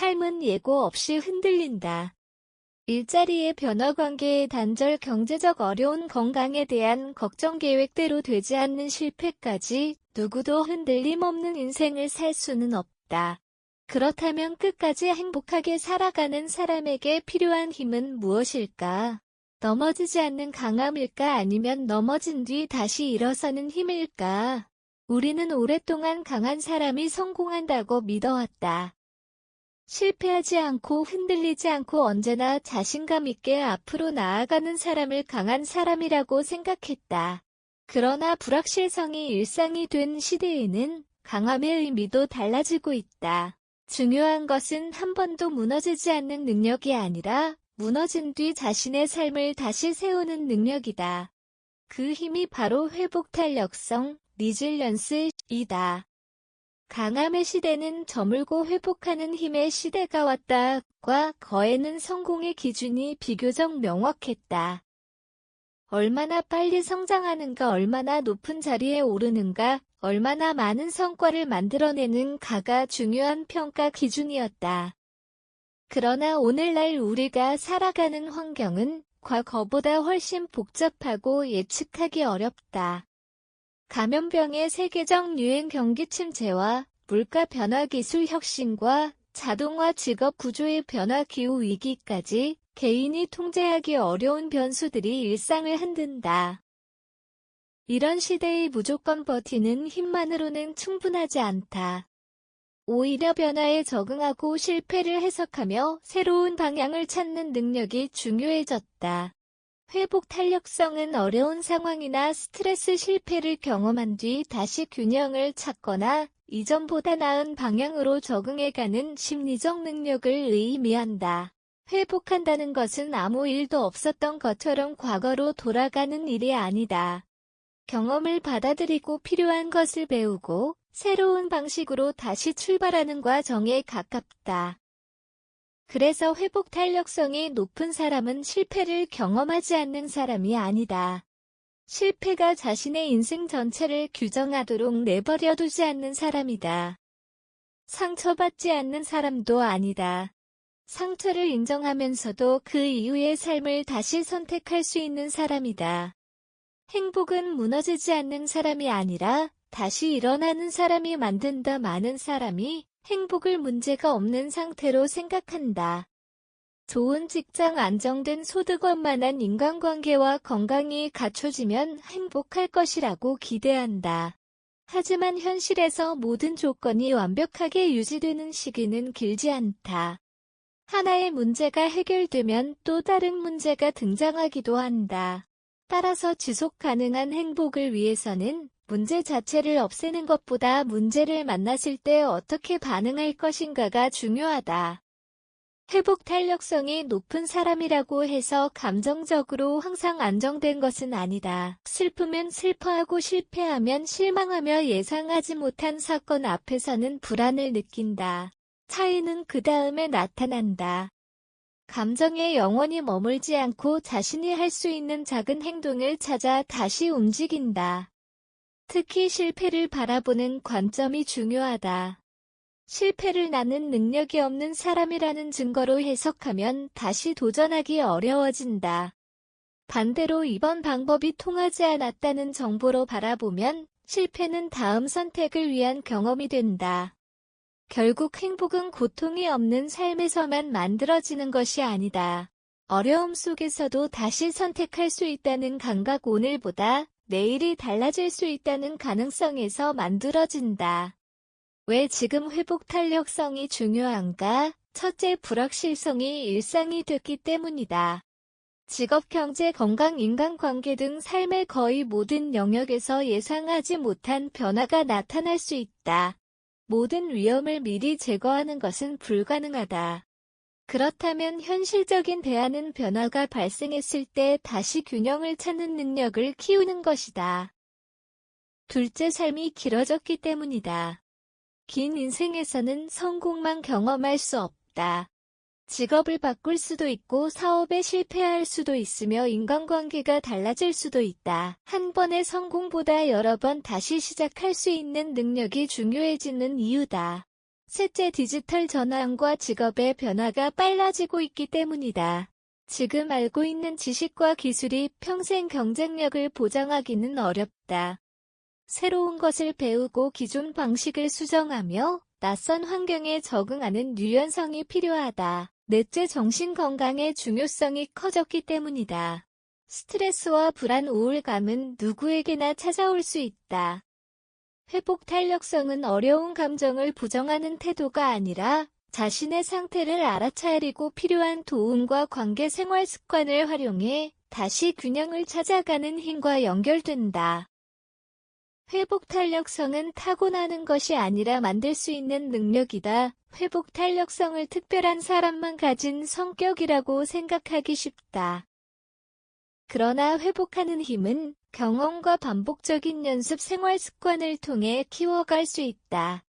삶은 예고 없이 흔들린다. 일자리의 변화, 관계의 단절, 경제적 어려운, 건강에 대한 걱정, 계획대로 되지 않는 실패까지 누구도 흔들림 없는 인생을 살 수는 없다. 그렇다면 끝까지 행복하게 살아가는 사람에게 필요한 힘은 무엇일까? 넘어지지 않는 강함일까? 아니면 넘어진 뒤 다시 일어서는 힘일까? 우리는 오랫동안 강한 사람이 성공한다고 믿어왔다. 실패하지 않고 흔들리지 않고 언제나 자신감 있게 앞으로 나아가는 사람을 강한 사람이라고 생각했다. 그러나 불확실성이 일상이 된 시대에는 강함의 의미도 달라지고 있다. 중요한 것은 한 번도 무너지지 않는 능력이 아니라 무너진 뒤 자신의 삶을 다시 세우는 능력이다. 그 힘이 바로 회복탄력성, 리질런스이다. 강함의 시대는 저물고 회복하는 힘의 시대가 왔다. 과 거에는 성공의 기준이 비교적 명확했다. 얼마나 빨리 성장하는가, 얼마나 높은 자리에 오르는가, 얼마나 많은 성과를 만들어내는가가 중요한 평가 기준이었다. 그러나 오늘날 우리가 살아가는 환경은 과거보다 훨씬 복잡하고 예측하기 어렵다. 감염병의 세계적 유행, 경기 침체와 물가 변화, 기술 혁신과 자동화, 직업 구조의 변화, 기후 위기까지 개인이 통제하기 어려운 변수들이 일상을 흔든다. 이런 시대에 무조건 버티는 힘만으로는 충분하지 않다. 오히려 변화에 적응하고 실패를 해석하며 새로운 방향을 찾는 능력이 중요해졌다. 회복 탄력성은 어려운 상황이나 스트레스, 실패를 경험한 뒤 다시 균형을 찾거나 이전보다 나은 방향으로 적응해가는 심리적 능력을 의미한다. 회복한다는 것은 아무 일도 없었던 것처럼 과거로 돌아가는 일이 아니다. 경험을 받아들이고 필요한 것을 배우고 새로운 방식으로 다시 출발하는 과정에 가깝다. 그래서 회복 탄력성이 높은 사람은 실패를 경험하지 않는 사람이 아니다. 실패가 자신의 인생 전체를 규정하도록 내버려두지 않는 사람이다. 상처받지 않는 사람도 아니다. 상처를 인정하면서도 그 이후의 삶을 다시 선택할 수 있는 사람이다. 행복은 무너지지 않는 사람이 아니라 다시 일어나는 사람이 만든다. 많은 사람이 행복을 문제가 없는 상태로 생각한다. 좋은 직장, 안정된 소득, 원만한 인간관계와 건강이 갖춰지면 행복할 것이라고 기대한다. 하지만 현실에서 모든 조건이 완벽하게 유지되는 시기는 길지 않다. 하나의 문제가 해결되면 또 다른 문제가 등장하기도 한다. 따라서 지속 가능한 행복을 위해서는 문제 자체를 없애는 것보다 문제를 만났을 때 어떻게 반응할 것인가가 중요하다. 회복 탄력성이 높은 사람이라고 해서 감정적으로 항상 안정된 것은 아니다. 슬프면 슬퍼하고 실패하면 실망하며 예상하지 못한 사건 앞에서는 불안을 느낀다. 차이는 그 다음에 나타난다. 감정에 영원히 머물지 않고 자신이 할 수 있는 작은 행동을 찾아 다시 움직인다. 특히 실패를 바라보는 관점이 중요하다. 실패를 나는 능력이 없는 사람이라는 증거로 해석하면 다시 도전하기 어려워진다. 반대로 이번 방법이 통하지 않았다는 정보로 바라보면 실패는 다음 선택을 위한 경험이 된다. 결국 행복은 고통이 없는 삶에서만 만들어지는 것이 아니다. 어려움 속에서도 다시 선택할 수 있다는 감각, 오늘보다 내일이 달라질 수 있다는 가능성에서 만들어진다. 왜 지금 회복 탄력성이 중요한가? 첫째, 불확실성이 일상이 됐기 때문이다. 직업, 경제, 건강, 인간관계 등 삶의 거의 모든 영역에서 예상하지 못한 변화가 나타날 수 있다. 모든 위험을 미리 제거하는 것은 불가능하다. 그렇다면 현실적인 대안은 변화가 발생했을 때 다시 균형을 찾는 능력을 키우는 것이다. 둘째, 삶이 길어졌기 때문이다. 긴 인생에서는 성공만 경험할 수 없다. 직업을 바꿀 수도 있고 사업에 실패할 수도 있으며 인간관계가 달라질 수도 있다. 한 번의 성공보다 여러 번 다시 시작할 수 있는 능력이 중요해지는 이유다. 셋째, 디지털 전환과 직업의 변화가 빨라지고 있기 때문이다. 지금 알고 있는 지식과 기술이 평생 경쟁력을 보장하기는 어렵다. 새로운 것을 배우고 기존 방식을 수정하며 낯선 환경에 적응하는 유연성이 필요하다. 넷째, 정신 건강의 중요성이 커졌기 때문이다. 스트레스와 불안, 우울감은 누구에게나 찾아올 수 있다. 회복 탄력성은 어려운 감정을 부정하는 태도가 아니라 자신의 상태를 알아차리고 필요한 도움과 관계 생활 습관을 활용해 다시 균형을 찾아가는 힘과 연결된다. 회복 탄력성은 타고나는 것이 아니라 만들 수 있는 능력이다. 회복 탄력성을 특별한 사람만 가진 성격이라고 생각하기 쉽다. 그러나 회복하는 힘은 경험과 반복적인 연습, 생활 습관을 통해 키워갈 수 있다.